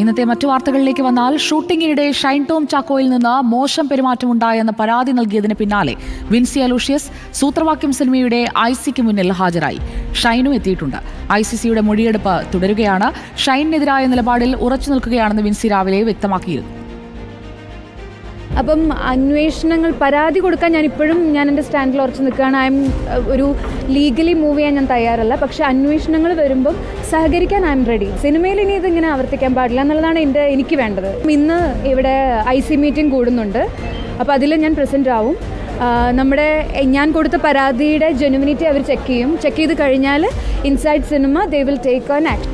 ഇന്നത്തെ മറ്റു വാർത്തകളിലേക്ക് വന്നാൽ ഷൂട്ടിങ്ങിനിടെ ഷൈൻ ടോം ചാക്കോയിൽ നിന്ന് മോശം പെരുമാറ്റമുണ്ടായെന്ന പരാതി നൽകിയതിന് പിന്നാലെ വിൻസി അലൂഷ്യസ് സൂത്രവാക്യം സിനിമയുടെ ഐസിക്ക് മുന്നിൽ ഹാജരായി. ഷൈനും എത്തിയിട്ടുണ്ട്. ICCയുടെ മൊഴിയെടുപ്പ് തുടരുകയാണ്. ഷൈനിനെതിരായ നിലപാടിൽ ഉറച്ചു നിൽക്കുകയാണെന്ന് വിൻസി രാവിലെ വ്യക്തമാക്കിയിരുന്നു. അപ്പം അന്വേഷണങ്ങൾ പരാതി കൊടുക്കാൻ ഞാൻ എൻ്റെ സ്റ്റാൻഡിൽ ഉറച്ചു നിൽക്കുകയാണ്. ഒരു ലീഗലി മൂവ് ചെയ്യാൻ ഞാൻ തയ്യാറല്ല. പക്ഷേ അന്വേഷണങ്ങൾ വരുമ്പം സഹകരിക്കാൻ റെഡി. സിനിമയിൽ ഇനി ഇതിങ്ങനെ ആവർത്തിക്കാൻ പാടില്ല എന്നുള്ളതാണ് എനിക്ക് വേണ്ടത്. ഇന്ന് ഇവിടെ IC മീറ്റിംഗ് കൂടുന്നുണ്ട്. അപ്പോൾ അതിൽ ഞാൻ പ്രസൻറ്റ് ആവും. ഞാൻ കൊടുത്ത പരാതിയുടെ ജെനുവിനിറ്റി അവർ ചെക്ക് ചെയ്ത് കഴിഞ്ഞാൽ inside cinema they will take on action.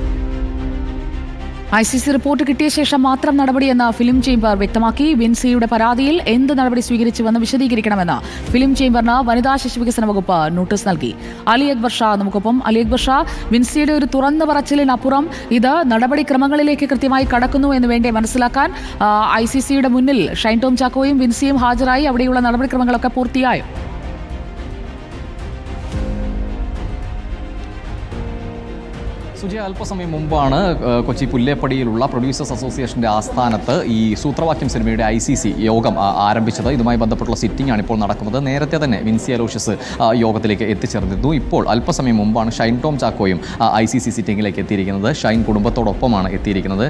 ICC report കിട്ടിയ ശേഷം മാത്രം നടപടിയെന്ന് ഫിലിം ചേംബർ വ്യക്തമാക്കി. വിൻസിയുടെ പരാതിയിൽ എന്ത് നടപടി സ്വീകരിച്ചുവെന്ന് വിശദീകരിക്കണമെന്ന് ഫിലിം ചേംബറിന് വനിതാ ശിശുവികസന വകുപ്പ് നോട്ടീസ് നൽകി. അലി അക്ബർ ഷാ നമുക്കൊപ്പം. അലി അക്ബർ ഷാ, വിൻസിയുടെ ഒരു തുറന്ന പറച്ചിലിനപ്പുറം ഇത് നടപടിക്രമങ്ങളിലേക്ക് കൃത്യമായി കടക്കുന്നു എന്ന് വേണ്ടി മനസ്സിലാക്കാൻ ICCയുടെ മുന്നിൽ ഷൈൻ ടോം ചാക്കോയും വിൻസിയും ഹാജരായി. അവിടെയുള്ള നടപടിക്രമങ്ങളൊക്കെ പൂർത്തിയായോ? സുജയ, അല്പസമയം മുമ്പാണ് കൊച്ചി പുല്ലേപ്പടിയിലുള്ള പ്രൊഡ്യൂസേഴ്സ് അസോസിയേഷൻ്റെ ആസ്ഥാനത്ത് ഈ സൂത്രവാക്യം സിനിമയുടെ ICC യോഗം ആരംഭിച്ചത്. ഇതുമായി ബന്ധപ്പെട്ടുള്ള സിറ്റിംഗ് ആണ് ഇപ്പോൾ നടക്കുന്നത്. നേരത്തെ തന്നെ വിൻസി അലോഷ്യസ് യോഗത്തിലേക്ക് എത്തിച്ചേർന്നിരുന്നു. ഇപ്പോൾ അല്പസമയം മുമ്പാണ് ഷൈൻ ടോം ചാക്കോയും ICC സിറ്റിംഗിലേക്ക് എത്തിയിരിക്കുന്നത്. ഷൈൻ കുടുംബത്തോടൊപ്പമാണ് എത്തിയിരിക്കുന്നത്.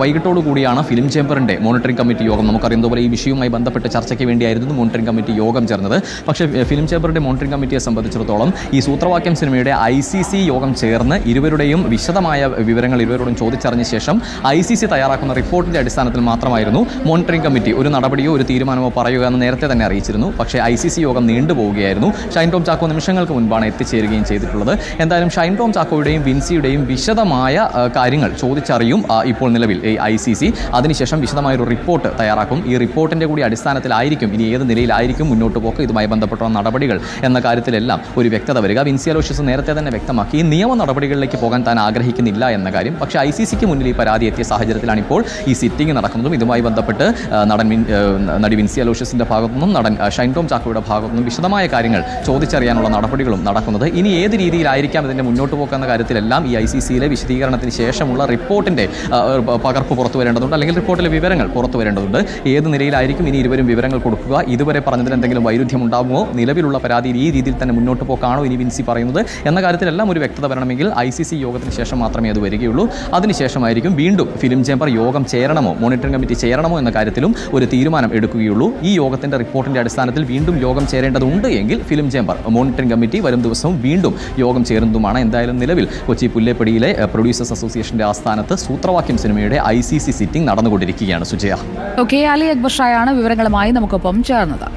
വൈകിട്ടോടുകൂടിയാണ് ഫിലിം ചേംബറിൻ്റെ മോണിറ്ററിംഗ് കമ്മിറ്റി യോഗം. നമുക്കറിയുന്നതുപോലെ ഈ വിഷയവുമായി ബന്ധപ്പെട്ട് ചർച്ചയ്ക്ക് വേണ്ടിയായിരുന്നു മോണിറ്ററിംഗ് കമ്മിറ്റി യോഗം ചേർന്നത്. പക്ഷേ ഫിലിം ചേംബറിൻ്റെ മോണിറ്ററിംഗ് കമ്മിറ്റിയെ സംബന്ധിച്ചിടത്തോളം ഈ സൂത്രവാക്യം സിനിമയുടെ ICC യോഗം ചേർന്ന് ഇരുവരുടെയും വിശദമായ വിവരങ്ങൾ ഇരുവരോടും ചോദിച്ചറിഞ്ഞ ശേഷം ICC തയ്യാറാക്കുന്ന റിപ്പോർട്ടിൻ്റെ അടിസ്ഥാനത്തിൽ മാത്രമായിരുന്നു മോണിറ്ററിംഗ് കമ്മിറ്റി ഒരു നടപടിയോ ഒരു തീരുമാനമോ പറയുക എന്ന് നേരത്തെ തന്നെ അറിയിച്ചിരുന്നു. പക്ഷേ ICC യോഗം നീണ്ടുപോവുകയായിരുന്നു. ഷൈൻ ടോം ചാക്കോ നിമിഷങ്ങൾക്ക് മുൻപാണ് എത്തിച്ചേരുകയും ചെയ്തിട്ടുള്ളത്. എന്തായാലും ഷൈൻ ടോം ചാക്കോയുടെയും വിൻസിയുടെയും വിശദമായ കാര്യങ്ങൾ ചോദിച്ചറിയും ഇപ്പോൾ നിലവിൽ ICC. അതിനുശേഷം വിശദമായൊരു റിപ്പോർട്ട് തയ്യാറാക്കും. ഈ റിപ്പോർട്ടിൻ്റെ കൂടി അടിസ്ഥാനത്തിലായിരിക്കും ഇനി ഏത് നിലയിലായിരിക്കും മുന്നോട്ട് പോക്ക്, ഇതുമായി ബന്ധപ്പെട്ട നടപടികൾ എന്ന കാര്യത്തിലെല്ലാം ഒരു വ്യക്തത വരിക. വിൻസി അലോഷ്യസ് നേരത്തെ തന്നെ വ്യക്തമാക്കി നിയമ നടപടികളിലേക്ക് പോകാൻ താൻ ആഗ്രഹിക്കുന്നില്ല എന്ന കാര്യം. പക്ഷേ ICCക്ക് മുന്നിൽ ഈ പരാതി എത്തിയ സാഹചര്യത്തിലാണ് ഇപ്പോൾ ഈ സിറ്റിംഗ് നടക്കുന്നതും. ഇതുമായി ബന്ധപ്പെട്ട് നടി വിൻസി അലോഷ്യസിൻ്റെ ഭാഗത്തുനിന്നും നടൻ ഷൈൻ ടോം ചാക്കോയുടെ ഭാഗത്തുനിന്നും വിശദമായ കാര്യങ്ങൾ ചോദിച്ചറിയാനുള്ള നടപടികളും നടക്കുന്നത്. ഇനി ഏത് രീതിയിലായിരിക്കാം ഇതിൻ്റെ മുന്നോട്ട് പോക്കെന്ന കാര്യത്തിലെല്ലാം ഈ ICCയിലെ വിശദീകരണത്തിന് ശേഷമുള്ള റിപ്പോർട്ടിൻ്റെ പകർപ്പ് പുറത്തു വരേണ്ടതുണ്ട്, അല്ലെങ്കിൽ റിപ്പോർട്ടിലെ വിവരങ്ങൾ പുറത്തു വരേണ്ടതുണ്ട്. ഏത് നിലയിലായിരിക്കും ഇനി ഇരുവരും വിവരങ്ങൾ കൊടുക്കുക, ഇതുവരെ പറഞ്ഞതിൽ എന്തെങ്കിലും വൈരുദ്ധ്യം ഉണ്ടാകുമോ, നിലവിലുള്ള പരാതിയിൽ ഈ രീതിയിൽ തന്നെ മുന്നോട്ട് പോക്കാണോ ഇനി വിൻസി പറയുന്നത് എന്ന കാര്യത്തിലെല്ലാം ഒരു വ്യക്തത വരണമെങ്കിൽ ICC യോഗത്തിന് ശേഷം മാത്രമേ അത് വരികയുള്ളൂ. അതിനുശേഷമായിരിക്കും വീണ്ടും ഫിലിം ചേംബർ യോഗം ചേരണമോ മോണിറ്ററിംഗ് കമ്മിറ്റി ചേരണമോ എന്ന കാര്യത്തിലും ഒരു തീരുമാനം എടുക്കുകയുള്ളൂ. ഈ യോഗത്തിൻ്റെ റിപ്പോർട്ടിൻ്റെ അടിസ്ഥാനത്തിൽ വീണ്ടും യോഗം ചേരേണ്ടതുണ്ട് എങ്കിൽ ഫിലിം ചേംബർ മോണിറ്ററിംഗ് കമ്മിറ്റി വരും ദിവസവും വീണ്ടും യോഗം ചേരുന്നതുമാണ്. എന്തായാലും നിലവിൽ കൊച്ചി പുല്ലേപ്പടിയിലെ പ്രൊഡ്യൂസേഴ്സ് അസോസിയേഷൻ്റെ ആസ്ഥാനത്ത് സൂത്രവാക്യം സിനിമയുടെ ICC സിറ്റിംഗ് നടന്നുകൊണ്ടിരിക്കുകയാണ്. സുജയ. അലി അക്ബർ ഷായാണ് വിവരങ്ങളുമായി നമുക്കൊപ്പം ചേർന്നത്.